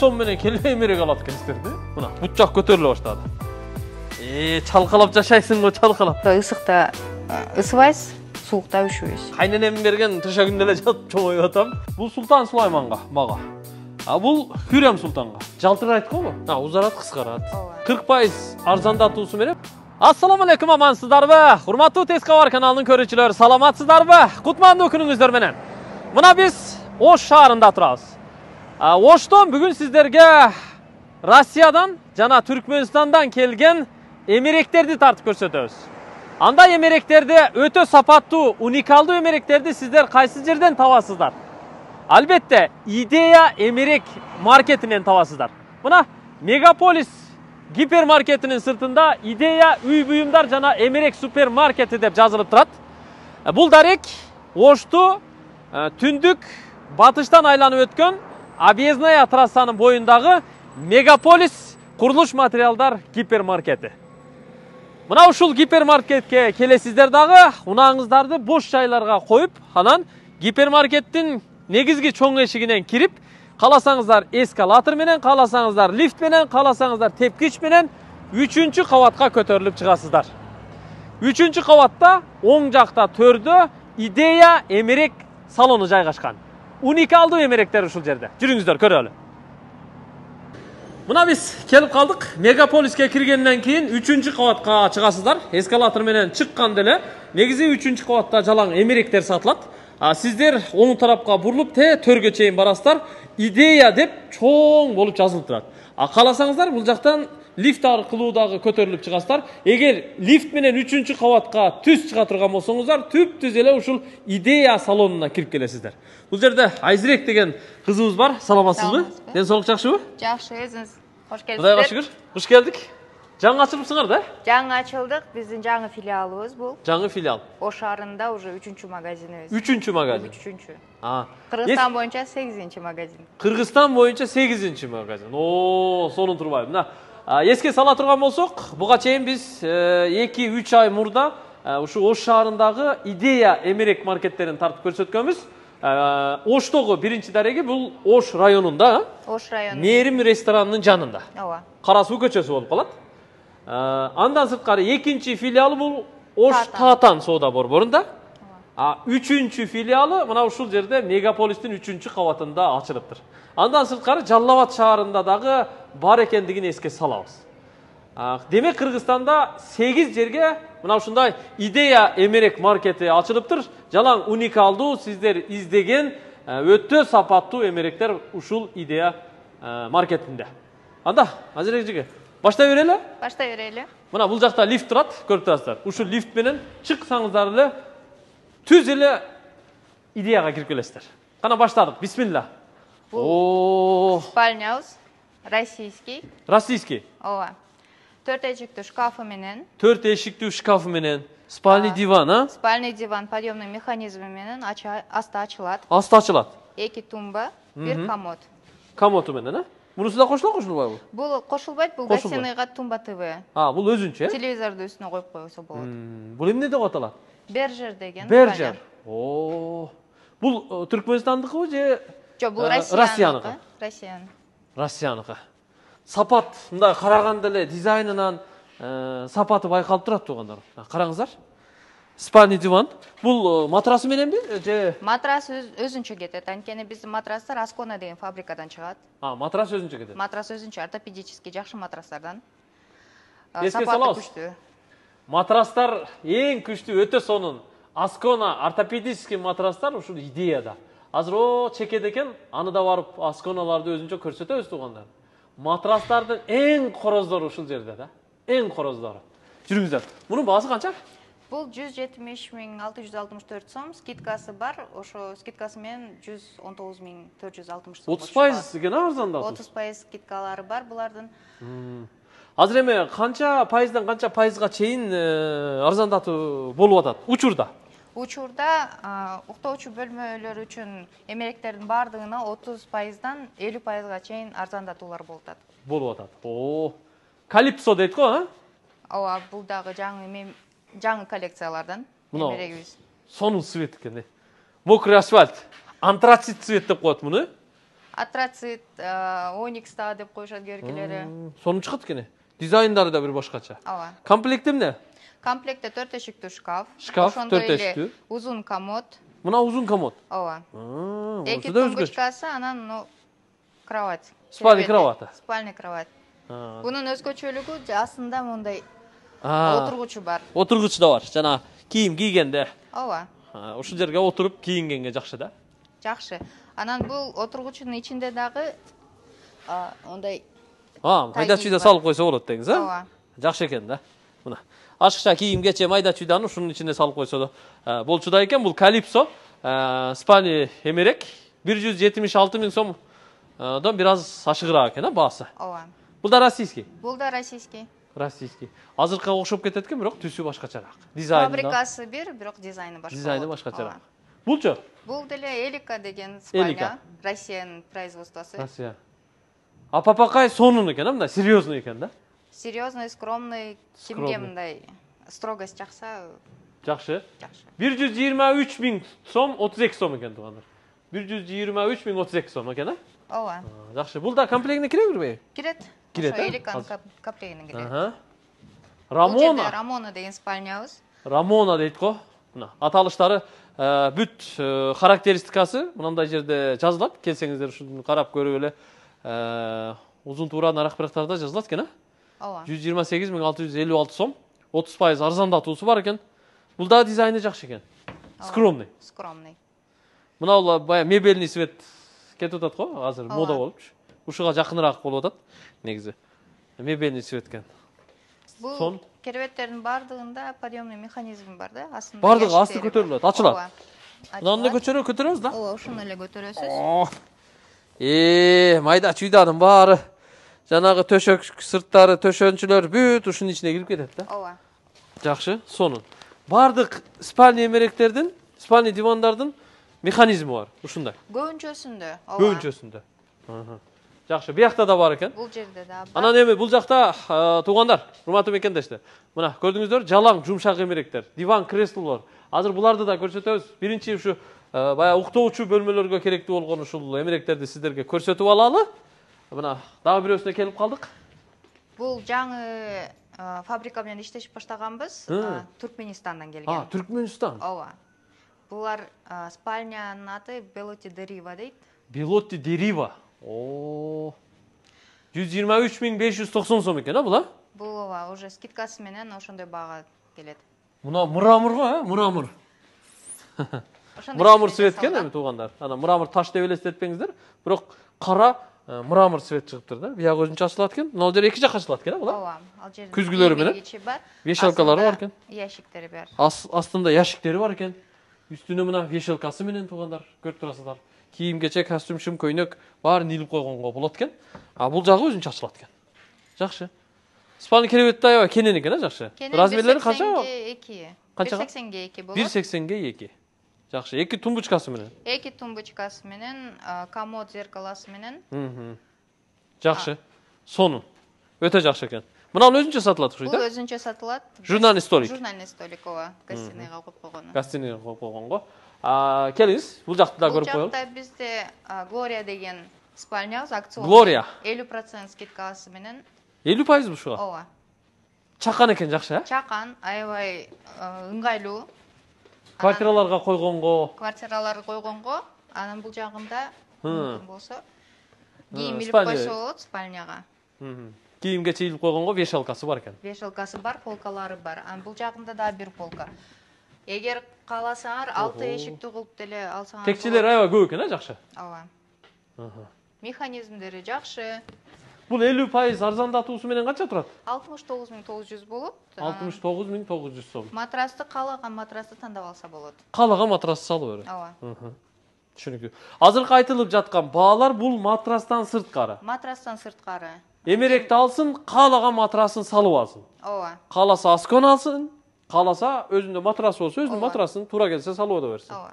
сом менен келе эмерек алат экенсиздер да? Мына бут жак көтөрүлө баштады. Чалкалап жашайсың го, чалкалап. Ысыкта ысыбайсыз, суукта üşүбөйсүз. Кайненем берген тыша күндө эле чоңоюп атам. Бул Султан Сулайманга мага. Бул Хүрем Султанга. Жалтырайт го? Узарат, кыскарат. 40% арзандатуусу менен. Assalamu alaikum, amansыздарбы? Урматтуу Тез Кабар каналынын көрүүчүлөрү, саламатсыздарбы? Кутмандуу күнүңүздөр менен. Мына биз Ош шаарында турабыз. Оштон бүгүн сиздерге Россиядан жана Түркмөнстандан келген эмеректерди тартып көрсөтөбүз. Андай эмеректерди өтө сапаттуу, уникалдуу эмеректерди сиздер кайсы жерден табасыздар? Албетте, Идея эмерек маркетинен табасыздар. Мына Мегаполис гипермаркетинин сыртында Идея үй буюмдар жана эмерек супермаркети деп жазылып турат. Бул дарек Ошту түндүк батыштан айланып өткөн объездная трассанын боюндагы Мегаполис курулуш материалдар гипермаркети. Мына ушул гипермаркетке келесиздер дагы, унааңыздарды бош жайларга коюп, анан гипермаркеттин негизги чоң эшигинен кирип, кааласаңыздар эскалатор менен, кааласаңыздар лифт менен, кааласаңыздар тепкич менен 3-чү кабатка көтөрүлүп чыгасыздар. 3-чү кабатта оң жакта төрдө Идея эмерек салону жайгашкан. Уникалдуу эмеректер ушул жерде. Жүрүңүздөр көрөлү. Мына биз келип калдык. Мегаполиске киргенден кийин 3-чү кабатка чыгасыздар. Эскалатор менен чыккан деле негизи 3-чү кабатта жалаң эмеректер сатылат. Сиздер оң тарапка бурулуп төргө чейин барасыздар. Идея деп чоң болуп жазылып турат. Кааласаңыздар бул жактан лифт аркылуу дагы көтөрүлүп чыгасыздар. Эгер лифт менен 3-чү кабатка түз чыга турган болсоңуздар, түп-түз эле ушул Идея салонуна кирип келесиздер. Бул жерде Айзирек деген кызыбыз бар. Саламатсызбы? Ден соолук жакшыбы? Жакшы, өзүңүз кош келдиңиз. Кудайга шүгүр. Куш келдик. Жаңы ачылыпсыңар да? Жаңы ачылдык. Биздин жаңы филиалыбыз бул. Жаңы филиал. Ош шаарында уже 3-чү магазинибиз. 3-чү магазин. 3-чү. Кыргызстан боюнча 8-чи магазин. Кыргызстан боюнча 8-чи магазин. Сонун турбайбы. Мына эске сала турган болсок, буга чейин биз 2-3 ай мурда ушу Ош шаарындагы Идея эмерек маркеттерин тартып көрсөткөнбүз. Оштогу биринчи дареги бул Ош районунда, Ош району. Нерим ресторанынын жанында. Ооба. Кара суу көчөсү болуп калат. Андан сырткары экинчи филиалы бул Ош Таатан соода борборунда. 3-чү филиалы мына ушул жерде Мегаполистин 3-чү кабатында ачылыптыр. Андан сырткары Жалал Абад шаарында дагы бар экендигин эске салабыз. Демек Кыргызстанда 8 жерге мына ушундай Идея эмерек маркети ачылыптыр. Жалаң уникалдуу сиздер издеген өтө сапаттуу эмеректер ушул Идея маркетинде. Анда Азирек жиге баштай берели? Баштай берели. Мына бул жакта лифт турат, көрүп турасыздар. Ушул лифт менен чыксаңыздар эле түз эле Идеяга кирип келесиздер. Кана баштадык. Бисмилла. Спальнябыз российский. Российский. Ооба. 4 эшиктүү шкафы менен. 4 эшиктүү шкафы менен. Спальный диван, Спальный диван подъемный механизми менен асты ачылат. Асты ачылат. 2 тумба, 1 комод. Комоту менен, Мунусу да кошулбайбы? Бул кошулбайт, бул гостиныйга тумба ТВ. Бул өзүнчө, Телевизорду үстүнө коюп койсо болот. Бул эмне деп аталат? Бержер деген. Бержер. Бул Түркмөнстандыкыбы же? Жок, бул Россияныкы. Россияныкы. Сапат, мындай караганда эле дизайнынан сапаты байкалып турат тугандар. Караңыздар. Спальный диван. Бул матрасы мененби же? Матрас өзүнчө кетет. Анткени биздин матрастар Аскона деген фабрикадан чыгат. Матрас өзүнчө кетет. Матрас өзүнчө ортопедический жакшы матрастардан. Эске салабыз. Матрастар эң күчтүү, өтө сонун. Аскона ортопедический матрастар ушул Идеяда. Азыр чекет экен, аны да барып Асконаларды өзүнчө көрсөтөбүз тугандар. Матрастардын эң короздору ушул жерде да. Эң короздору. Жүрүңүздөр. Мунун баасы канча? Бул 170.664 сом, скидкасы бар. Ошо скидкасы менен 119.460 сом. 30% экен арзандатуу. 30% скидкалары бар булардын. Азыр эме канча пайыздан канча пайызга чейин арзандатуу болуп атат учурда? Учурда уктоочу бөлмөлөр үчүн эмеректердин бардыгына 30%дан 50%га чейин арзандатуулар болуп атат. Болуп атат. Калипсо дейт го, Ооба, бул дагы жаңы коллекциялардан эмерегибиз. Сонун цвет экен. Мокрый асфальт. Антрацит цвет деп коет муну. Атроцит, Оникста деп коюшат керкелери. Сонун чыгат экен. Дизайндары да бир башкача. Ооба. Комплект эмне? Комплектте 4 эшиктүү шкаф. Шкаф, Ошондой 4 эле эшиктүү. Узун комод. Мына узун комод. Ооба. Эки Ошо да өзгөчө. тумбочкасы, анан кровать. Спальный кровати. Спальный кровать. Бунун өзгөчөлүгү астында мындай Отургуч отургучу бар. Отургуч да бар. Жана кийим кийгенде. Ооба. Ушул жерге отуруп кийингенге жакшы да. Жакшы. Анан бул отургучунун ичинде дагы ондай Майда чүйдө салып койсо болот деңиз, а? Ооба. Жакшы экен да. Мына. Ашыкча кийим кече майда чүйданы ушунун ичине салып койсо да болчу экен. Бул Calypso спальный эмерек 176 000 сомдон бир аз ашыгыраак экен, баасы. Ооба. Бул да российский. Бул да российский. Российский. Азыркыга окшоп кетет экен, бирок түсү башкачараак. Дизайны. Фабрикасы бир, бирок дизайны башка. Дизайны башкачараак. Булчу? Бул деле Элика деген спальня. Россиянын производствосу. Россия. А папакай сонун экен, мындай серьезный экен да? Серьезный, скромный, кимге мындай строгость жакса. Жакшы. Жакшы. 123 000 сом, 32 сом экен туугандар. 123 032 сом экен, а? Ооба. Жакшы. Бул да комплектине кире бербейби? Кирет. Кирет, Ошо Эликанын комплектине кирет. Рамона. Рамона деген спальнябыз. Рамона дейт го. Мына аталыштары бүт характеристикасы мындай жерде жазылат. Келсеңиздер ушуну карап көрүп эле узун тууранын ақпараттарда жазылат экен, а? Ооба. 128 656 сом, 30% арзандатуусу бар экен. Бул да дизайны жакшы экен. Скромный. Скромный. Мына бул бая мебельный свет кетип атат го, азыр мода болупчу. Ушуга жакыныраак болуп атат негизи. Мебельный свет экен. Бул керебеттердин бардыгында подъемный механизм бар да, астында. Бардыгы асты көтөрүлөт, ачылат. Мынаны Мынаны көтөрөбүз да? Ооба, ушуну эле көтөрөсүз. Майда чүйданын баары, жанагы төшөк сырттары, төшөнчүлөр бүт ушунун ичине кирип кетет да. Ооба. Жакшы, сонун. Бардык спальный эмеректердин, спальный дивандардын механизми бар, ушундай. Көбүнчөсүндө. Көбүнчөсүндө. Жакшы, биякта да бар экен. Бул жерде да бар. Анан эми бул жакта туугандар, урматтуу мекендештер. Мына көрдүңүздөр, жалаң жумшак эмеректер, диван, креслолор. Азыр буларды да көрсөтөбүз. Биринчи ушу бая уктоочу бөлмөлөргө керектүү болгон ушул эмеректерди сиздерге көрсөтүп алалы. Мына дагы бирөөсүнө келип калдык. Бул жаңы фабрика менен иштешип баштаганбыз. Туркменистандан келген. Түркмөнстан. Ооба. Булар спальнянын аты Белоти Дерива дейт. Белоти Дерива. 123 590 сом экен, а бул, а? Бул ооба, уже скидкасы менен ошондой баага келет. Мына мрамор го, мрамор. Мрамор свет экен эми туугандар. Ана мрамор таш деп элестетпеңиздер, бирок кара мрамор свет чыгыптыр да. Бияк өзүнчө ачылат экен. Мына жер эки жакка ачылат экен, а бул? Ооба, ал жерде күзгүлөрү менен вешалкалары бар экен. Ящиктери бар. Астында ящиктери бар экен. Үстүнө мына вешалкасы менен туугандар көрүп турасыздар. Кийим кече, костюм, шым, көйнөк баарын илип койгонго болот экен. А бул жагы өзүнчө ачылат экен. Жакшы. Спальный керебет да аябай кенен экен, а жакшы. Размерлери канча? 182. Канча? 182 болот. 182. Жакшы. Эки тумбочкасы менен. Эки тумбочкасы менен, комод зеркаласы менен. Жакшы. Сонун. Өтө жакшы экен. Мынаны өзүнчө сатылат ушуй да? Бул өзүнчө сатылат. Журнальный столик. Журнальный столик ооба, гостиныйга коюп койгону. Гостиныйга коюп койгонго. Келиңиз, бул жакты да көрүп коелу. Бул жакта бизде Gloria деген спальнябыз акцион. Gloria. 50% скидкасы менен. 50% ушуга? Ооба. Чакан экен, жакшы, а? Чакан, аябай ыңгайлуу. Квартираларга койгонго. Квартираларга койгонго, анан бул жагында болсо кийим илип спальня. койсо болот спальняга. Кийимге чейилип койгонго вешалкасы бар экен. Вешалкасы бар, полкалары бар. Анан бул жагында да бир полка. Эгер кааласаңар 6 эшиктүү кылып деле алсаңар. Текчелер аябай көп экен, а, жакшы. Ооба. Механизмдери жакшы. Бул 50% арзандатуусу менен канча турат? 69 900 болот. 69 900 сом. Матрасты каалаган матрасты тандап алса болот. Каалаган матрас салып берет. Ооба. Түшүнүктүү. Азыркы айтылып жаткан баалар бул матрастан сырткары. Матрастан сырткары. Эмеректи алсын, каалаган матрасын салып алсын. Ооба. Кааласа аскон алсын, кааласа өзүндө матрас болсо, өзүнүн матрасын туура келсе салып ода берсин. Ооба.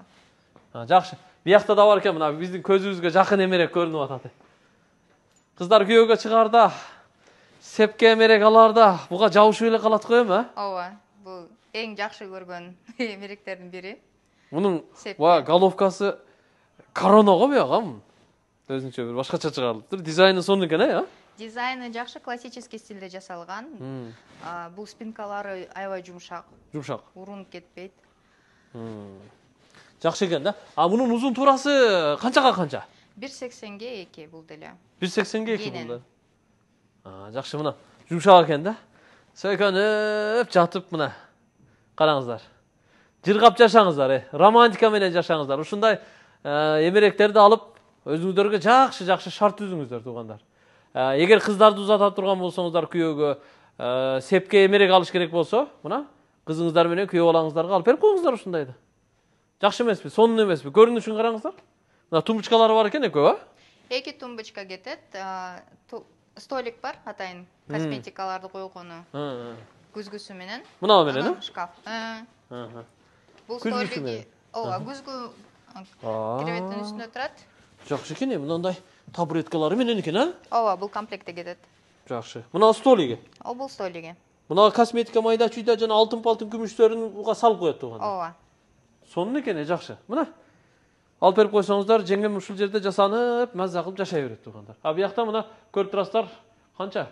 Жакшы. Биякта да бар экен, мына биздин көзүбүзгө жакын эмерек көрүнүп атат. Кыздар күйөөгө чыгарда, сепке эмерек аларда, буга жабышып эле калат го эми, а? Ооба. Бул эң жакшы көргөн эмеректердин бири. Мунун головкасы корона го буяга. Өзүнчө бир башкача чыгарылыптыр. Дизайны сонун экен, я? Дизайны жакшы, классический стилде жасалган. Бул спинкалары аябай жумшак. Жумшак. Урунуп кетпейт. Жакшы экен да. А мунун узун туурасы канчага канча? 1.80-ге 2 бул деле. 1.80-ге 2 бул да. Жакшы мына. Жумшак экен да. Сөйкөнүп жатып мына. Караңыздар. Жыргап жашаңыздар, романтика менен жашаңыздар. Ушундай эмеректерди алып өзүңүздөргө жакшы шарт түзүңүздөр, туугандар. Эгер кыздарды узата турган болсоңуздар күйөөгө, сепке эмерек алыш керек болсо, мына кызыңыздар менен күйөө балаңыздарга алып берип коюңуздар ушундайды. Жакшы эмеспи? Сонун эмеспи? Көрүнүшүн караңыздар. Мына тумбочкалары бар экен экөө, а? 2 тумбочка кетет. Столик бар, атайын косметикаларды койгону. Күзгүсү менен. Мына менен, шкаф. Бул Күзгүсү столиги, менен. күзгү киребеттин үстүндө турат. Жакшы экен, мындай табуреткалары менен экен, Бул комплектте кетет. Жакшы. Мына столиги. Бул столиги. Мына косметика майда чүйдө жана алтын-палтын күмүштөрүн буга салып коет турган. Сонун экен, жакшы. Мына алып берип койсоңуздар, жеңгем ушул жерде жасанып, маза кылып жашай берет тургандар. Буякта мына көрүп турасыздар, канча?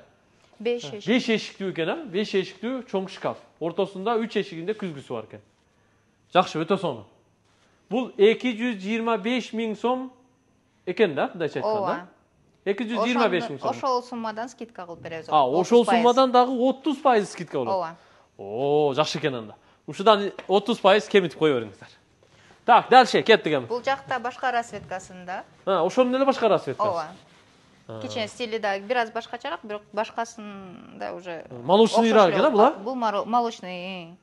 5 эшик. 5 эшиктүү экен, 5 эшиктүү чоң шкаф. Ортосунда 3 эшигинде күзгүсү бар экен. Жакшы, өтө сонун. Бул 225 миң сом экен да, мындайча айтканда. 225 миң сом. Ошол суммадан скидка кылып беребиз. Ошол суммадан дагы 30% скидка болот. Жакшы экен анда. Ушудан 30% кемитип кое бериңиздер. Так, дальше кеттик эми. Бул жакта башка расцветкасында. Ошонун эле башка расцветкасы. Кичине стили да бир аз башкачараак, бирок башкасында уже молочныйраак экен, бул? Бул молочный.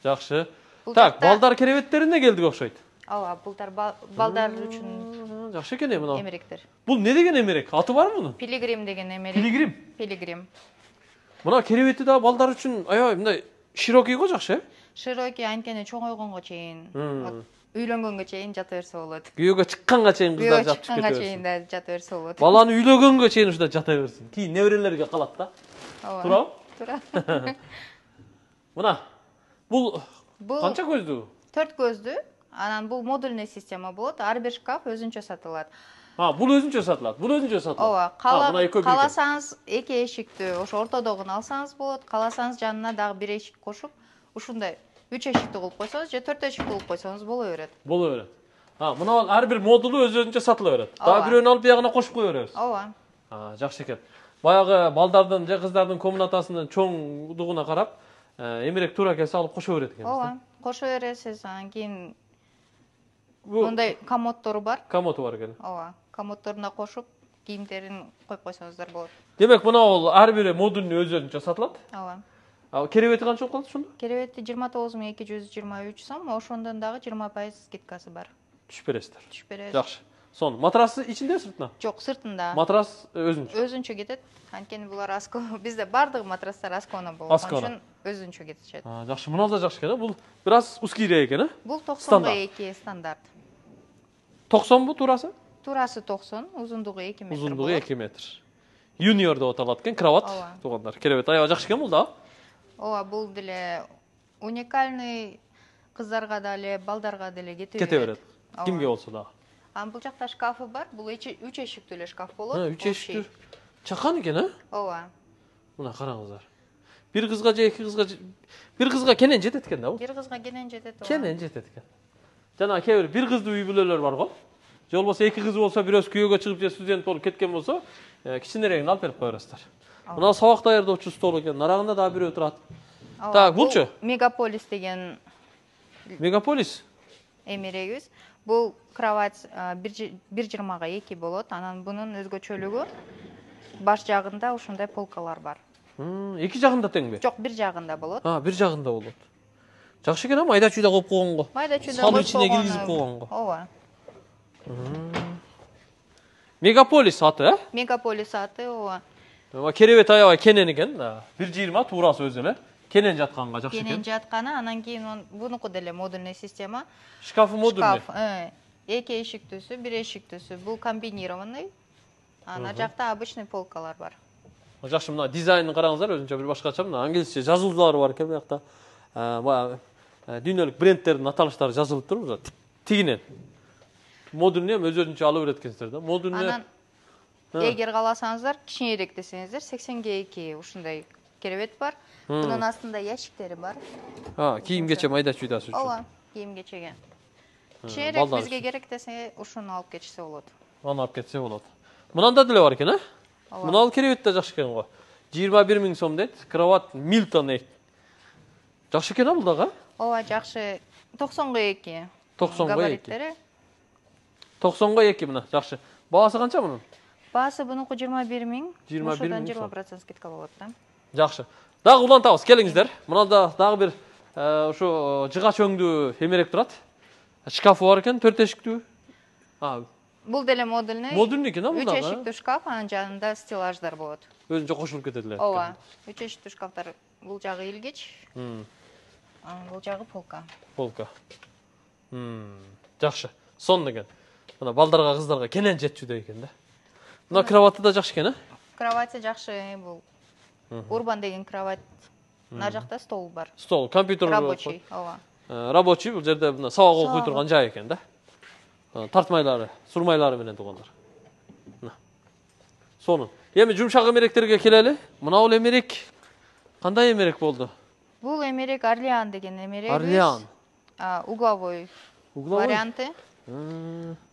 Жакшы. Так, балдар керебеттерине келдик окшойт. Булдар балдар үчүн жакшы экен мына. Эмеректер. Бул не деген эмерек? Аты барбы мунун? Пилигрим деген эмерек. Пилигрим. Пилигрим. Мына керебети да балдар үчүн аябай мындай широкий го, жакшы. Широкий, анткени чоңойгонго чейин, үйлөнгөнгө чейин жата берсе болот. Күйөөгө чыкканга чейин кыздар жатып кете берсин. Чыкканга чейин да жата берсе болот. Баланы үйлөнгөнгө чейин ушунда жата берсин. Кийин неберелерге калат да. Туурабы? Туура. Мына бул канча көздүү? 4 көздүү. Анан бул модульный система болот. Ар бир шкаф өзүнчө сатылат. Бул өзүнчө сатылат. Бул өзүнчө сатылат. Кааласаңыз 2 эшикти ошо ортодогуну алсаңыз болот. Кааласаңыз жанына дагы 1 эшик кошуп, ушундай 3 эшикти кылып койсоңуз же 4 эшикти кылып койсоңуз боло берет. Боло берет. Мына ар бир модулу өзүнчө сатыла берет. Дагы бирөөнү алып биягына кошуп кое беребиз. Жакшы экен. Баягы балдардын же кыздардын комнатасынын чоңдугуна карап, эмерек туура келсе алып кошо берет экенсиз. Кошо бересиз. Анан кийин мындай комодтору бар. Комоду бар экен. Комодторуна кошуп, кийимдерин коюп койсоңуздар болот. Демек, мына бул ар бири модульный өзүнчө сатылат. Керебети канча болуп калат ошондо? Керебети 29.223 сом, ошондон дагы 20% скидкасы бар. Түшүп бересиздер. Түшүп беребиз. Жакшы. Сонун. Матрасы ичинде, сыртында? Жок, сыртында. Матрас өзүнчө. Өзүнчө кетет. Анткени булар аскона, бизде бардыгы матрастар аскона болгон үчүн өзүнчө кетишет. Жакшы, мына да жакшы экен, бул бир аз узкийрээк экен, Бул 90/2 стандарт. 90бу туурасы? Туурасы 90, узундугу 2 метр. Узундугу 2 метр. Юниор деп аталат экен, кровать, туугандар. Керебет аябай жакшы экен бул да. Бул деле уникальный, кыздарга деле, балдарга деле кете берет. Кимге болсо да. Бул жакта шкафы бар. Бул 3 эшиктүү эле шкаф болот. 3 эшиктүү. Чакан экен, Мына караңыздар. Бир кызга же 2 кызга, бир кызга кенен жетет экен да бул. Бир кызга кенен жетет. Кенен жетет экен. Жана кээ бир кыздуу үй бүлөлөр бар го. Же болбосо 2 кызы болсо, бирөөсү күйөөгө чыгып же студент болуп кеткен болсо, кичинерээгин алып берип кое бересиздер. Мына сабак даярдоочу стол экен. Нарагында дагы бирөө турат. Так, булчу? Мегаполис деген. Мегаполис? Эмерегибиз. Бул кровать 1.20га 2 болот. Анан бунун өзгөчөлүгү баш жагында ушундай полкалар бар. 2 жагында теңби? Жок, бир жагында болот. Бир жагында болот. Жакшы экен, майда чүйдө коюп койгонго. Майда чүйдө сал ичине киргизип койгонго. Мегаполис аты, Мегаполис аты, Керебет аябай кенен экен, 1.20 туурасы өзү эле. Кенен жатканга жакшы экен. Кенен жатканы, анан кийин бунуку деле модульный система. Шкафы модульный. Шкаф, 2 эшиктүүсү, 1 эшиктүүсү. Бул комбинированный. Ана жакта обычный полкалар бар. Жакшы, мына дизайнын караңыздар, өзүнчө бир башкача, мына англисче жазылуулары бар экен буякта. Баягы дүйнөлүк брендтердин аталыштары жазылып туруп, тигинен. модульный эми өзүнчө алып береткенсиздер да. Модульный. Анан эгер кааласаңыздар, кичинерээк десеңиздер 80 ушундай керебет бар. Bunun астында ящиктери бар. Кийим-кече майда чүйдасы үчүн. Ооба, кийим-кечеге. Кичинерээк бизге керек десе, ушуну алып кетсе болот. Аны алып кетсе болот. Мынанда деле бар экен, а? Мына керебет да жакшы экен го. 21 000 сом дейт. Кровать Milton дейт. Жакшы экен бул дагы. Ооба, жакшы. 90 2. 90 габариттери. 90 2 мына, жакшы. Баасы канча мунун? Баасы бунуку 21 000. 21 000 20% скидка болот да. Жакшы. Дагы улантабыз, келиңиздер. Мынада дагы бир ошо жыгач өңдүү эмерек турат. Шкафы бар экен, 4 эшиктүү. Бул деле модульный. Модульный экен, бул 3 дагы. эшиктүү шкаф, анын жанында стеллаждар болот. Өзүнчө кошулуп кетет эле. Ооба. 3 эшиктүү шкафтар, бул жагы илгич. Бул жагы полка. Полка. Жакшы. Сон деген. Мына балдарга, кыздарга кенен жетчүдөй экен да. Мына кроваты да жакшы экен, а? Кровати жакшы, бул. Урбан деген кровать. Нар жакта стол бар. Стол, компьютер рабочий, ооба. Рабочий, бул жерде мына сабак окуй турган жай экен да. Тартмайлары, сурмайлары менен тугандар. Сонун. Эми жумшак эмеректерге келели. Мына бул эмерек кандай эмерек болду? Бул эмерек Орлеан деген эмерек. Орлеан. Угловой варианты.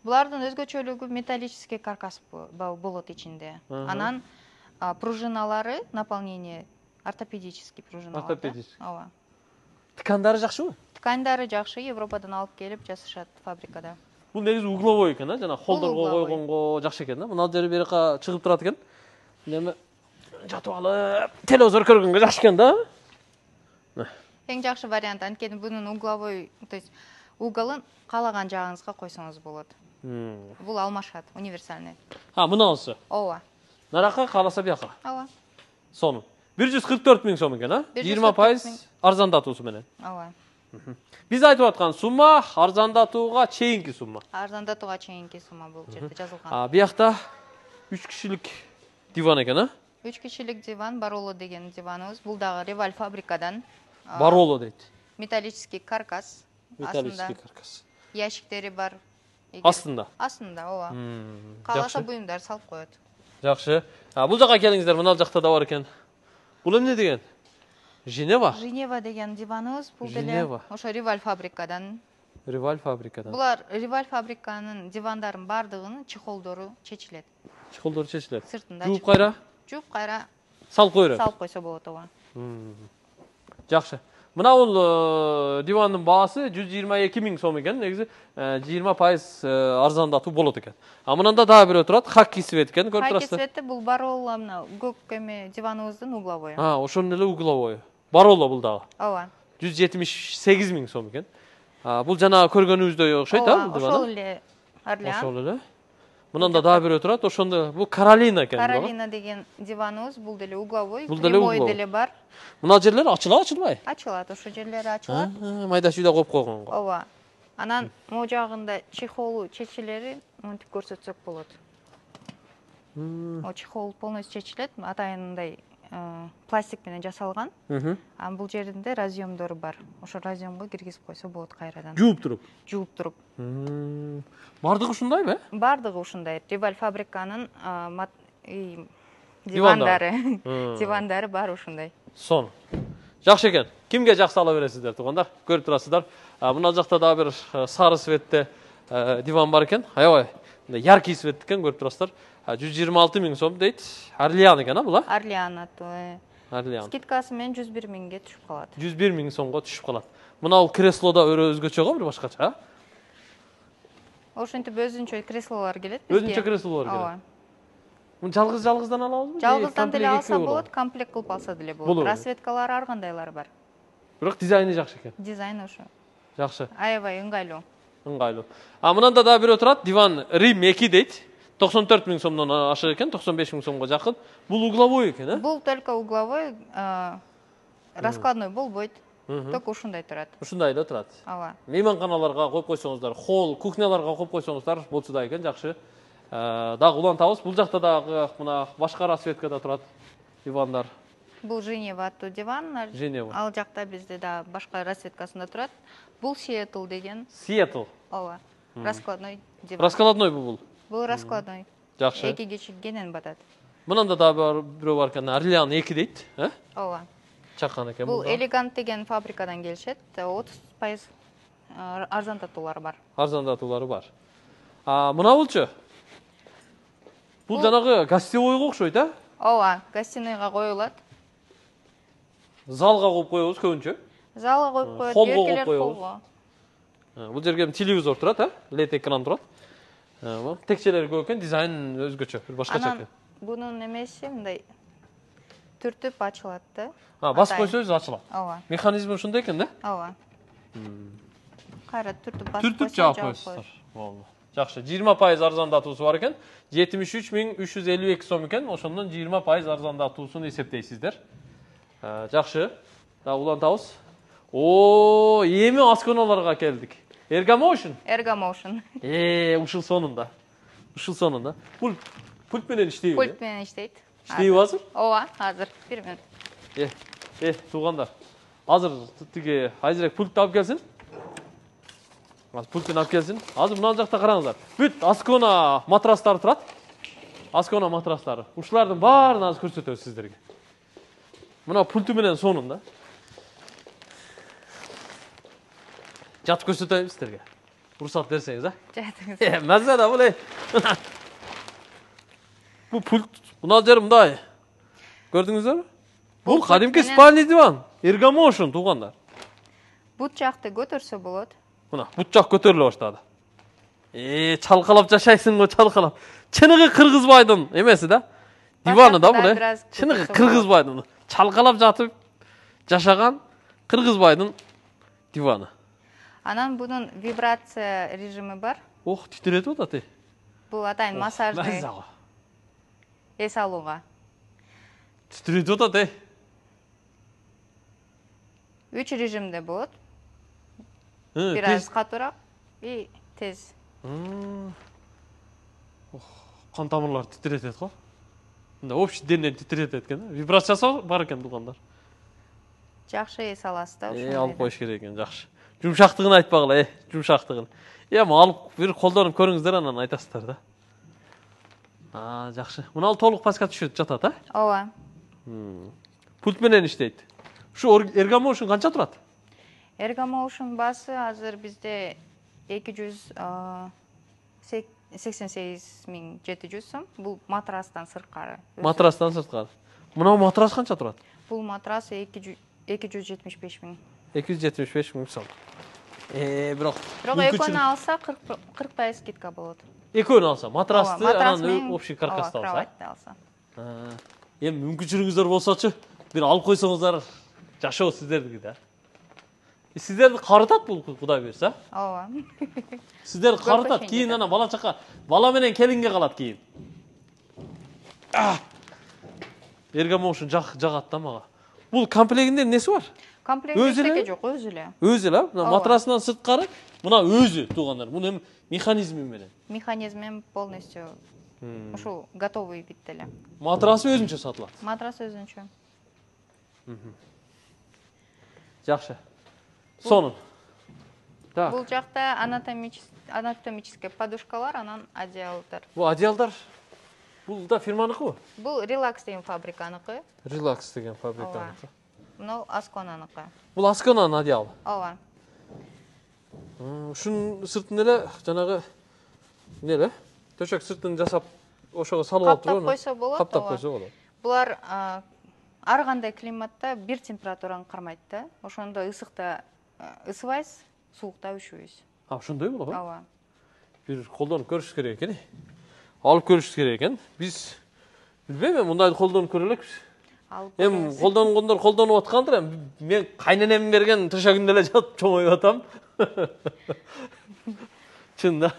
Булардын өзгөчөлүгү металлический каркас болот ичинде. Анан пружиналары, наполнение ортопедический пружиналар. Ортопедический. Ооба. Ткандары жакшыбы? Ткандары жакшы, Европадан алып келип жасашат фабрикада. Бул негизи угловой экен, жана холдорго койгонго жакшы экен да. Мына жери бери жака чыгып турат экен. Эми жатып алып телевизор көргөнгө жакшы экен да. Эң жакшы вариант, анткени бунун угловой, то есть уголун каалаган жагыңызга койсоңуз болот. Бул алмашат, универсальный. Мынасы. Ооба. Наракка кааласа бияка. Ооба. Сонун. 144 000 сом экен, а? 20% арзандатуусу менен. Ооба. Биз айтып аткан сумма арзандатууга чейинки сумма. Арзандатууга чейинки сумма бул жерде жазылган. Биякта 3 кишилик диван экен, а? 3 кишилик диван, Бароло деген диваныбыз. Бул дагы Реваль фабрикадан. Бароло дейт. Металлический каркас. Металлический каркас. Ящиктери бар. Астында. Астында, ооба. Кааласа буюмдар салып коет. Жакшы. Бул жака келиңиздер, мына жакта да бар экен. Бул эмне деген? Женева? Женева деген диваныбыз. Бул деле ошо Реваль фабрикадан. Реваль фабрикадан. Булар Реваль фабриканын дивандарын бардыгынын чехолдору чечилет. Чехолдору чечилет. Сыртында. Жууп кайра? Жууп кайра. Салып койрот. Салып койсо болот, ооба. Жакшы. Мына бул дивандын баасы 122 000 сом экен, негизи 20% арзандатуу болот экен. Мынанда дагы бирөө турат, хакки свет экен, көрүп турасыздар. Хакки светти бул Бароло мына көк эме диваныбыздын угловой. Ошонун эле угловой. Бароло бул дагы. Ооба. 178 000 сом экен. Бул жана көргөнүбүздөй окшойт, бул диван. Ошол эле Орлеан. Ошол эле. Мынанда дагы бирөө турат, ошондо бул Каролина экен. Каролина деген диваныбыз, бул деле угловой, прямой деле бар. Мына жерлер ачылат, ачылбай? Ачылат, ошо жерлери ачылат. Майда чүйдө коюп койгон го. Ооба. Анан могу жагында чехолу чечилери мынтип көрсөтсөк болот. О чехол полностью чечилет, атайындай пластик менен жасалган. Бул жеринде разъемдору бар. Ошо разъемго киргизип койсо болот кайрадан. Жууп туруп. Жууп туруп. Бардыгы ушундайбы? Бардыгы ушундай. Реваль фабриканын дивандары бар ушундай. Сон. Жакшы экен. Кимге жакшы ала бересиздер, туугандар? Көрүп турасыздар. Мына жакта дагы бир сары светте диван бар экен. Аябай яркий свет экен, көрүп турасыздар. 126 000 сом дейт. Орлеан экен, була? Орлеан аты. Орлеан. Скидкасы менен 101 000ге түшүп калат. 101 000 сомго түшүп калат. Мына бул креслода өзгөчө го, бир башкача, Ошентип өзүнчө креслолор келет бизге. Өзүнчө креслолор келет. Ооба. Муну жалгыздан алабызбы? Жалгыздан деле алса болот, комплект кылып алса деле болот. Расветкалары ар кандайлары бар. Бирок дизайны жакшы экен. Дизайн ошо. Жакшы. Аябай ыңгайлуу. Ыңгайлуу. Мынанда дагы бирөө турат, диван Рим 2 дейт. 94 000 сомдон ашык экен, 95 000 сомго жакын. Бул угловой экен, Бул только угловой, раскладной болбойт. Только ушундай турат. Ушундай да турат. Ооба. Мейманканаларга коюп койсоңуздар, холл, кухняларга коюп койсоңуздар, болчу да экен, жакшы. Дагы улантабыз. Бул жакта дагы мына башка расветкада турат дивандар. Бул Женева аттуу диван. Женева. Ал жакта бизде да башка расветкасында турат. Бул Сиэтл деген. Сиэтл. Ооба. Раскладной диван. Раскладной бул. Бул раскладной. Жакшы. Эки кишигенен батат. Мынанда да бирөө бар экен, Орлеан 2 дейт, Ооба. Чаккан экен Бул бул. элегант деген фабрикадан келишет. 30% арзандатуулар бар. Арзандатуулары бар. Мына булчу? Бул жанагы гостевойго окшойт, Ооба, гостиныйга коюлат. Залга коюп коебуз көбүнчө. Залга коюп коет, Холго эркелер коюп коебуз. холго. Бул жерге телевизор турат, LED экран турат. Текчелери көп экен, дизайн өзгөчө, бир башкача Анан экен. бунун эмеси мындай түртүп ачылат да. Басып койсо өзү ачылат. Ооба. Механизми ушундай экен да? Ооба. Кайра түртүп басып Түртүп жаап коесуздар. Болду. Жакшы, 20% арзандатуусу бар экен. 73.352 сом экен. Ошондон 20% арзандатуусун эсептейсиздер. Жакшы. Да улантабыз. Эми асконаларга келдик. Ergomotion. Ergomotion. Ушул сонунда. Бул пульт менен иштейби? Пульт менен иштейт. Иштейби азыр? Ооба, азыр. 1 минут. Туугандар. Азыр тиги айзырек пультты алып келсин. Пульттун алып келсин. Азыр мына жакта караңыздар. Бүт Аскона матрастары турат. Аскона матрастары. Ушулардын баарын азыр көрсөтөбүз сиздерге. Мына пульту менен сонунда. Жатып көрсөтөйм сиздерге. Уруксат берсеңиз, Жатыңыз. Маза да бул. Бул пульт, мына жер мындай. Көрдүңүздөрбү? Бул кадимки спальный диван. Ergomotion туугандар. Бут жакты көтөрсө болот. Мына бут жак көтөрүлө баштады. Чалкалап жашайсың го, чалкалап. Чыныгы Кыргызбайдын эмеси да. Диваны да бул. Чыныгы Кыргызбайдын. Чалкалап жатып жашаган Кыргызбайдын диваны. Анан бунун вибрация режими бар. Титиретип атат. Бул атайын массажный. Эс алууга. Титиретип атат. 3 режимде болот. Бир аз катуураак и тез. Кан тамырлар титиретет го. Мында общий денени титиретет экен. Вибрациясы бар экен туугандар. Жакшы эс аласыз да ошондой. Алып коюш керек экен, жакшы. Жумшактыгын айтпагыла, жумшактыгын. Эми алып бир колдонуп көрүңүздөр, анан айтасыздар да. Жакшы. Мына толук паска түшөт жатат, Ооба. Пульт менен иштейт. Ушу Ergomotion канча турат? Ergomotion басы азыр бизде 288.700 сом. Бул матрастан сырткары. Матрастан сырткары. Мына матрас канча турат? Бул матрас 275.000. 275 миң сом. Бирок Экөөнү алса 40% скидка болот. Экөөнү алса, матрасты анан общий каркасты алса. Кроватьты алса. Эми мүмкүнчүлүгүңүздөр болсочу, бир алып койсоңуздар, жашоо сиздердики да. Сиздерди карытат бул Кудай буйрса. Ооба. Сиздерди карытат, кийин анан бала чака, бала менен келинге калат кийин. Ergomotion жагат да мага. Бул комплегинде эмнеси бар? Комплектте эчтеке жок, өзү эле. Өзү эле, матрасынан сырткары, мына өзү туугандар. Муну механизми менен. Механизми полностью ушул готовый вид эле. Матрасы өзүнчө сатылат. Матрас өзүнчө. Жакшы. Сонун. Так. Бул жакта анатомический подушкалар, анан одеялдар. Бул одеялдар. Бул да фирманыкы? Бул Relax деген фабриканыкы. Relax деген фабриканыкы. Мына Асконаныкы. Бул Асконанын одеялы. Ооба. Ушунун сыртын эле жанагы эле төшөк сыртын жасап ошого салып алып Каптап койсо болот. Каптап койсо болот. Булар ар кандай климатта бир температураны кармайт да. Ошондо ысыкта ысыбайсыз, суукта üşүбөйсүз. Ошондой болобу? Ооба. Бир колдонуп көрүш керек экен. Алып көрүш керек экен. Биз билбейм, мындайды колдонуп көрө элекпиз. Эми колдонгондор колдонуп аткандыр, мен кайненем берген төшөгүндө эле жатып чоңоюп атам. Чын да.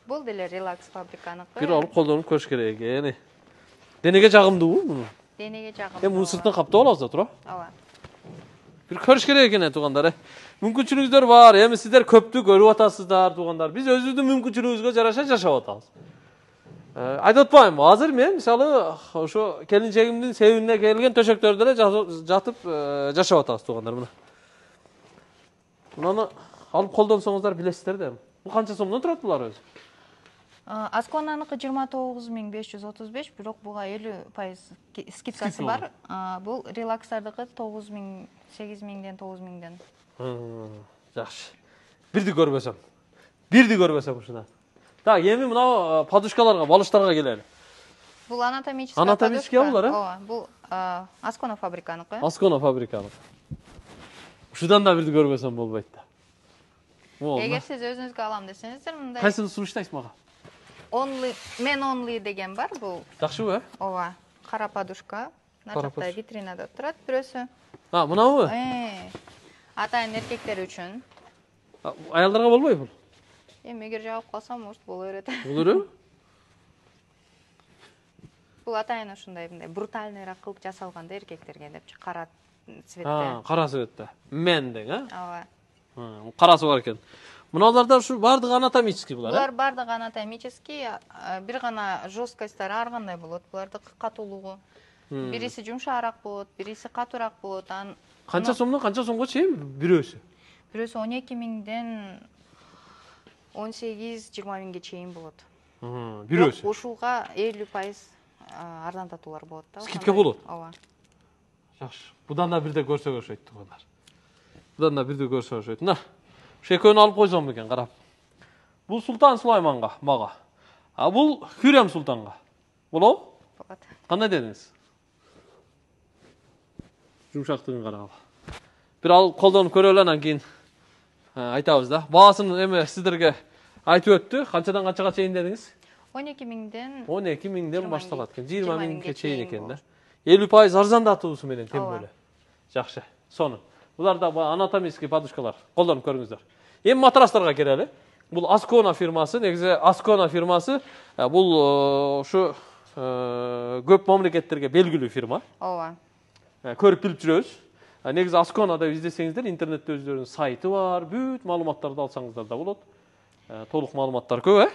Бул деле Relax фабриканыкы. Бир алып колдонуп көрүш керек экен. Денеге жагымдуубу муну? Денеге жагымдуу. Эми муну сыртын каптап алабыз да, туура? Ооба. Бир көрүш керек экен туугандар. Мүмкүнчүлүгүңүздөр бар. Эми сиздер көптү көрүп атасыздар туугандар. Биз өзүбүздүн мүмкүнчүлүгүбүзгө жараша жашап атабыз. Айтып атпайм, азыр мен мисалы ошо келинчегимдин себине келген төшөктөрдө эле жатып жашап атабыз туугандар мына. Мунаны алып колдонсоңуздар билесиздер да. Бул канча сомдон турат булар өзү? Асконаныкы 29.535, бирок буга 50% скидкасы бар. Бул релаксардыкы 9.000, 8.000ден 9.000ден. Жакшы. Бирди көрбөсөм ушуна. Так, эми мына подушкаларга, балыштарга келели. Бул анатомический булар, Ооба, бул Аскона фабриканыкы. Аскона фабриканыкы. Ушудан да бирди көрбөсөм болбойт да. Эгер сиз өзүңүзгө алам десеңиздер, мындай Кайсыны сунуштайсыз мага? Only деген бар, бул. Жакшыбы? Ооба, кара подушка. Наржакта витринада турат бирөөсү. Мынабы? Атайын эркектер үчүн. Аялдарга болбойбу? Эми эгер жагып калсам, может боло берет. Болору? Бул атайын ушундай брутальныйраак кылып жасалганда эркектерге депчи, кара цветте. Кара цветте. Мен дең, Ооба. Карасы бар экен. Мыналарда ушу бардыгы анатомический булар, Булар бардыгы анатомический, бир гана жесткосттары ар кандай болот. Булардыкы катуулугу. Бириси жумшаараак болот, бириси катуураак болот. Канча сомдон канча сомго чейин бирөөсү? Бирөөсү 12.000ден 18-20 миңге чейин болот. Бирөөсү. Ушуга 50% арзандатуулар болот да. Скидка болот. Ооба. Жакшы. Будан да бирде көрсөк окшойт тугандар. Будан да бирде көрсөк окшойт. Мына. Ушу экөөнү алып койсом экен, карап. Бул Султан Сулайманга, мага. Бул Хүрем Султанга. Болобу? Болот. Кандай дедиңиз? Жумшактыгын карагыла. Бир алып колдонуп көрөлү, анан кийин айтабыз да. Баасын эми сиздерге айтып өттү. Канчадан канчага чейин дедиңиз? 12.000ден башталат экен. 20 миңге чейин экен да. 50% арзандатуусу менен тем более. Жакшы. Сону. Булар да анатомический подушкалар. Колдонуп көрүңүздөр. Эми матрастарга келели. Бул Аскона фирмасы, негизи Аскона фирмасы бул ушу көп мамлекеттерге белгилүү фирма. Ооба. Көрүп билип жүрөбүз. Негизи Аскона деп издесеңиздер, интернетте өздөрүнүн сайты бар, бүт маалыматтарды алсаңыздар да болот. Толук маалыматтар көп,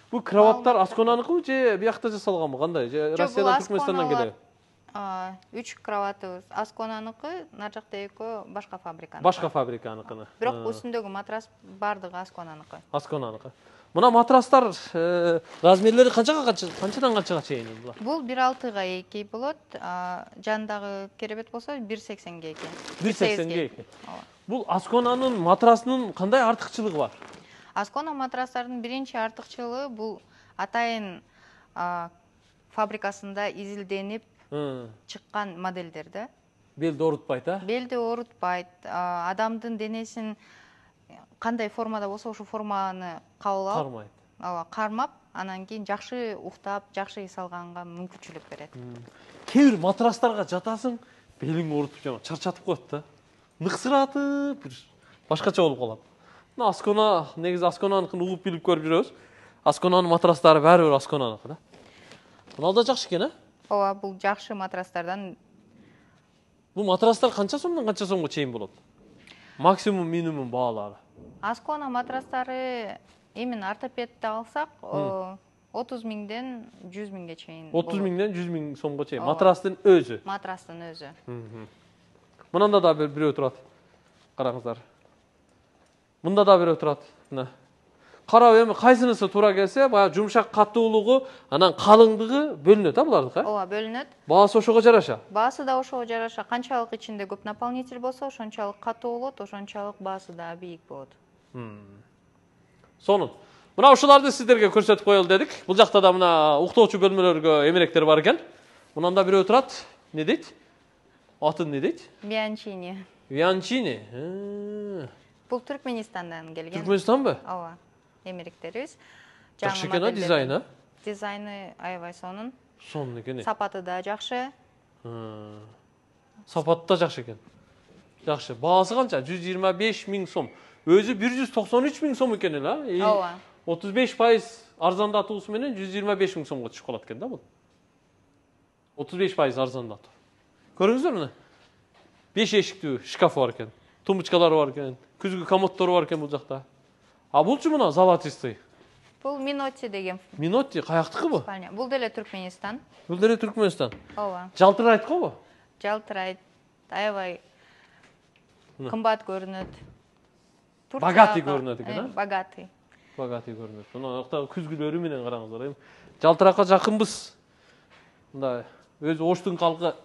Бул кроваттар Асконаныкы же биякта жасалганбы, кандай? Же Россиядан, Түркмөнстандан келеби? 3 кроватыбыз Асконаныкы, нар жакта экөө башка фабриканыкы. Башка фабриканыкы. Бирок үстүндөгү матрас бардыгы Асконаныкы. Асконаныкы. Мына матрастар размерлери канчадан канчага чейин булар? Бул 1.6-га 2 болот, жандагы керебет болсо 1.80-ге 2. 1.80-ге 2. Бул Асконанын матрасынын кандай артыкчылыгы бар? Аскона матрастардын биринчи артыкчылыгы бул атайын фабрикасында изилденип чыккан моделдер да. Белди оорутпайт, Белди оорутпайт. Адамдын денесин кандай формада болсо ошол форманы кабыл алып, кармайт. Ооба, кармап, анан кийин жакшы уктап, жакшы эс алганга мүмкүнчүлүк берет. Кээ бир матрастарга жатасың, белиң оорутуп жана чарчатып коет да. Ныксыратып, бир башкача болуп калат. Мына Аскона, негизи Асконаныкын угуп билип көрүп жүрөбүз. Асконанын матрастары баары бир Асконаныкы да. Мына да жакшы экен, Ооба, бул жакшы матрастардан. Бул матрастар канча сомдон канча сомго чейин болот? Максимум, минимум баалары. Аскона матрастары именно ортопедти алсак, 30 миңден 100 миңге чейин. 30 миңден 100 миң сомго чейин. Матрастын өзү. Матрастын өзү. Мынанда да бирөө турат. Караңыздар. Мында да бирөө турат. Мына. Карап эми кайсынысы туура келсе, баягы жумшак катуулугу, анан калыңдыгы бөлүнөт, булардыкы? Ооба, бөлүнөт. Баасы ошого жараша. Баасы да ошого жараша. Канчалык ичинде көп наполнитель болсо, ошончалык катуу болот, ошончалык баасы да бийик болот. Сонун. Мына ушуларды сиздерге көрсөтүп коелу дедик. Бул жакта да мына уктоочу бөлмөлөргө эмеректер бар экен. Мынанда бирөө турат. Не дейт? Атын не дейт? Бианчини. Бианчини. Бул Түркменистандан келген. Түркменистанбы? Ооба. Эмеректерибиз. Жакшы экен, дизайны. Дизайны аябай сонун. Сонун экен. Сапаты да жакшы. Сапаты да жакшы экен. Жакшы. Баасы канча? 125 миң сом. Өзү 193 миң сом экен эле, Ооба. 35% арзандатуусу менен 125 миң сомго түшүп калат экен да бул. 35% арзандатуу. Көрүңүздөр мына. 5 эшиктүү шкафы бар экен. Тумбочкалары бар экен. Күзгү комоддору бар экен бул жакта. Булчу мына золотистый. Бул Минотти деген. Минотти каяктыкы бу? Бул деле Түркменистан. Бул деле Түркменистан. Ооба. Жалтырайт го бу? Жалтырайт. Аябай кымбат көрүнөт. Богатый көрүнөт экен, Богатый. Богатый көрүнөт. Мына жакта күзгүлөрү менен караңыздар. Жалтыракка жакынбыз. Мындай өзү Оштун калкы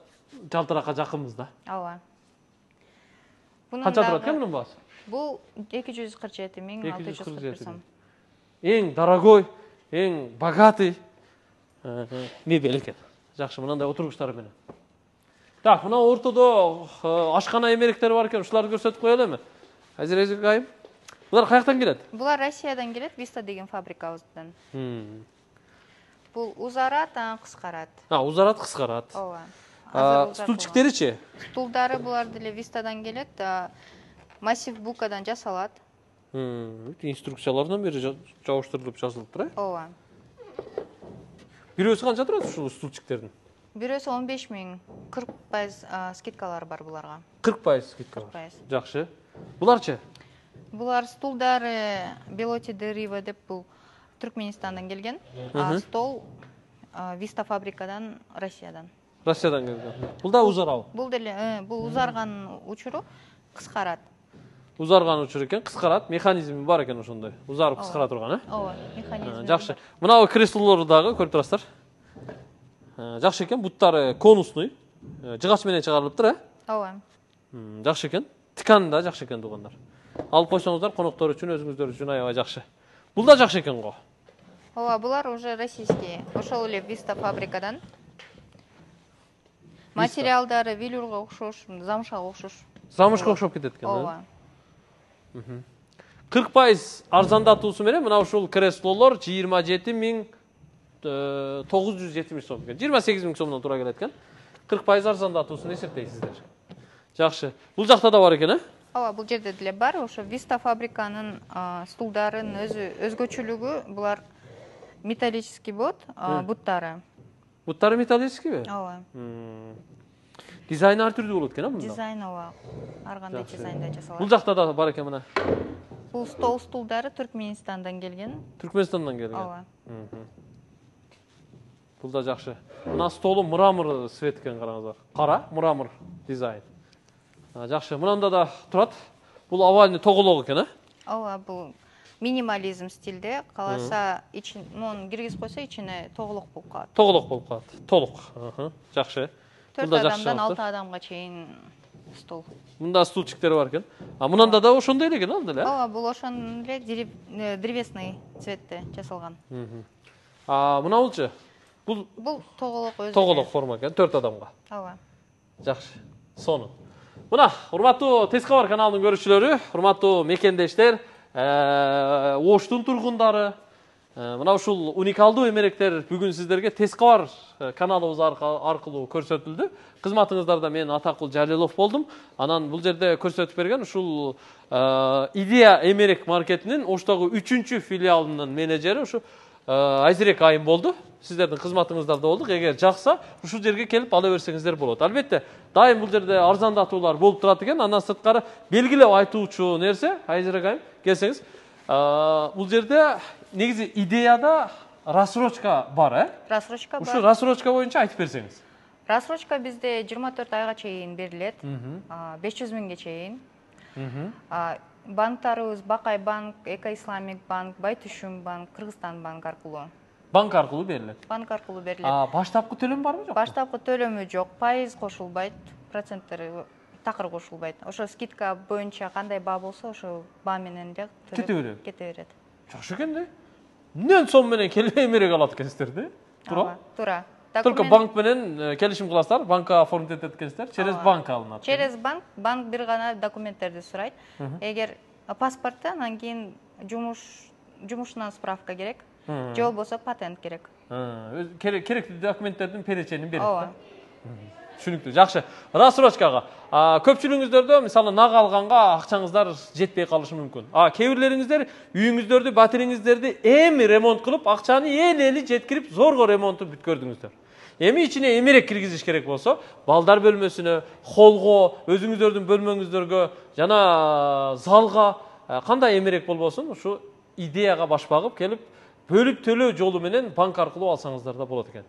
жалтыракка жакынбыз да. Ооба. Канча турат экен мунун баасы? Бул 247.640 сом. Эң дорогой, эң богатый мебель экен. Жакшы, мындай отургучтар менен. Так, мына ортодо ашкана эмеректери бар экен, ушуларды көрсөтүп коелу эми. Азир айым. Булар каяктан келет? Булар Россиядан келет, Vista деген фабрикабыздан. Бул узарат, кыскарат. Узарат, кыскарат. Ооба. Стульчиктеричи? Стулдары булар деле Vistадан келет, массив булкадан жасалат. Инструкциялардан бери жабыштырылып жазылыптыр, Ооба. Бирөөсү канча турат ушул стульчиктердин? Бирөөсү 15.000, 40% скидкалар бар буларга. 40% скидка бар. 40%. Жакшы. Буларчы? Булар стулдары Белоти Дерива деп бул Түркменистандан келген, стол Vista фабрикадан Россиядан. Россиядан келген. Бул да узарабы? Бул деле бул узарган учуру кыскарат. Узарган учур экен, кыскарат, механизми бар экен ошондой. Узарып кыскара турган, Ооба, механизми. Жакшы. Мына креслолорду дагы көрүп турасыздар. Жакшы экен, буттары конусный. Жыгач менен чыгарылыптыр, Ооба. Жакшы экен. Тикан да жакшы экен тугандар. Алып койсоңуздар, коноктор үчүн, өзүңүздөр үчүн аябай жакшы. Бул да жакшы экен го. Ооба, булар уже российский. Ошол эле Vista фабрикадан. Материалдары велюрга окшош, замшага окшош. Замышка окшоп кетет экен. Ооба. 40% арзандатуусу менен мына ушул креслолор 27.970 сом экен. 28.000 сомдон туура келет экен. 40% арзандатуусун эсептейсиздер. Жакшы. Бул жакта да бар экен, Ооба, бул жерде деле бар. Ошо Vista фабриканын стулдарын өзгөчөлүгү булар металлический буттары. Буттары металлическийби? Ооба. Дизайн ар түрдүү болот экен, мында. Дизайн ооба. Ар кандай дизайнда жасалат. Бул жакта да бар экен мына. Бул стулдары Түркменистандан келген. Түркменистандан келген. Ооба. Бул да жакшы. Мына столу мрамор цвет экен, караңыздар. Кара, мрамор дизайн. Жакшы. Мынанда да турат. Бул овальный тоголок экен, Ооба, бул минимализм стилде, каласа муну киргизип койсо ичине тоголок болуп калат. Тоголок болуп калат. Толук. Жакшы. 4 адамдан 6 адамга чейин стул. Мында стульчиктери бар экен. Мынанда да ошондой эле экен, деле. Ооба, бул ошондой эле древесный цветте жасалган. Мына булчу? Бул тоголок өзү. Тоголок форма экен, 4 адамга. Ооба. Жакшы. Сону. Мына, урматтуу Тез кабар каналынын көрүүчүлөрү, урматтуу мекендештер, Оштун тургундары, мына ушул уникалдуу эмеректер бүгүн сиздерге Тез кабар каналыбыз аркылуу көрсөтүлдү. Кызматыңыздарда мен Атакул Жалилов болдум. Анан бул жерде көрсөтүп берген ушул Идея эмерек маркетинин Оштогу 3-чү филиалынын менеджери ушу Айзирек айым болду. Сиздердин кызматыңыздарда болдук. Эгер жакса, ушул жерге келип ала берсеңиздер болот. Албетте, дайым бул жерде арзандатуулар болуп турат экен. Андан сырткары белгилеп айтуучу нерсе, Айзирек айым, келсеңиз, бул жерде негизи идеяда рассрочка бар, Рассрочка бар. Ушу рассрочка боюнча айтып берсеңиз. Рассрочка бизде 24 айга чейин берилет. 500 миңге чейин. Банктарыбыз Бакай банк, Эко-Исламик банк, Байтүшүм банк, Кыргызстан банк аркылуу. Банк аркылуу берилет. Банк аркылуу берилет. Баштапкы төлөм барбы, жокпу? Баштапкы төлөмү жок, пайыз кошулбайт, проценттери такыр кошулбайт. Ошо скидка боюнча кандай баа болсо, ошо баа менен эле кете берет. Жакшы экен да. Эмнен сом менен келип эмерек алат экенсиздер да? Туура? Туура. Только банк менен келишим кыласыздар, банкка оформить этет экенсиздер, через банк алынат. Через банк бир гана документтерди сурайт. Эгер паспортто, анан кийин жумушунан справка керек, же болбосо патент керек. Керектүү документтердин переченин берет. Ооба. Түшүнүктүү. Жакшы. Рассрочкага. Көпчүлүгүңүздөрдө мисалы нак алганга акчаңыздар жетпей калышы мүмкүн. Кээ бирлериңиздер үйүңүздөрдү, батириңиздерди эми ремонт кылып, акчаны эли жеткирип, зорго ремонтун бүткөрдүңүздөр. Эми ичине эмерек киргизиш керек болсо, балдар бөлмөсүнө, холго, өзүңүздөрдүн бөлмөңүздөргө жана залга кандай эмерек болбосун, ушу идеяга баш багып келип, бөлүп төлөө жолу менен банк аркылуу алсаңыздар да болот экен.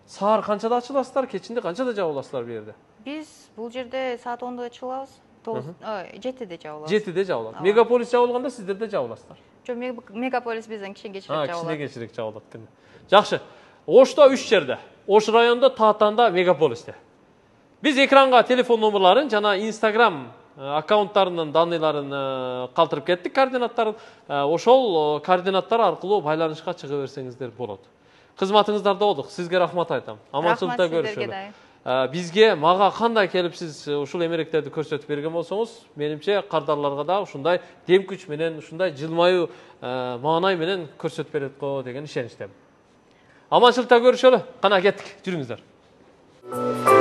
Саар канчада ачыласыздар, кечинде канчада жабыласыздар бу жерде? Биз бул жерде саат 10-да ачылабыз, 7'de жабылат. 7'de жабылат. Мегаполис жабылганда сиздер де жабыласыздар. Мегаполис бизден кичине кичирээк жабылат. Кичине кичирээк жабылат. Жакшы. Ошто 3 жерде. Ош районунда, Татанда, Мегаполисте. Биз экранга телефон номерларын жана Instagram аккаунттарынын данныйларын калтырып кеттик, координаттарын. Ошол координаттар аркылуу байланышка чыга берсеңиздер болот. Кызматыңыздарда болдук. Сизге рахмат айтам. Амансыздыкта көрүшөлү. Бизге мага кандай келип сиз ушул эмеректерди көрсөтүп берген болсоңуз, менимче кардарларга да ушундай дем күч менен, ушундай жылмаюу маанай менен көрсөтүп берет го деген ишеничтемин. Аманчылыкта көрүшөлү. Кана кеттик, жүрүңүздөр.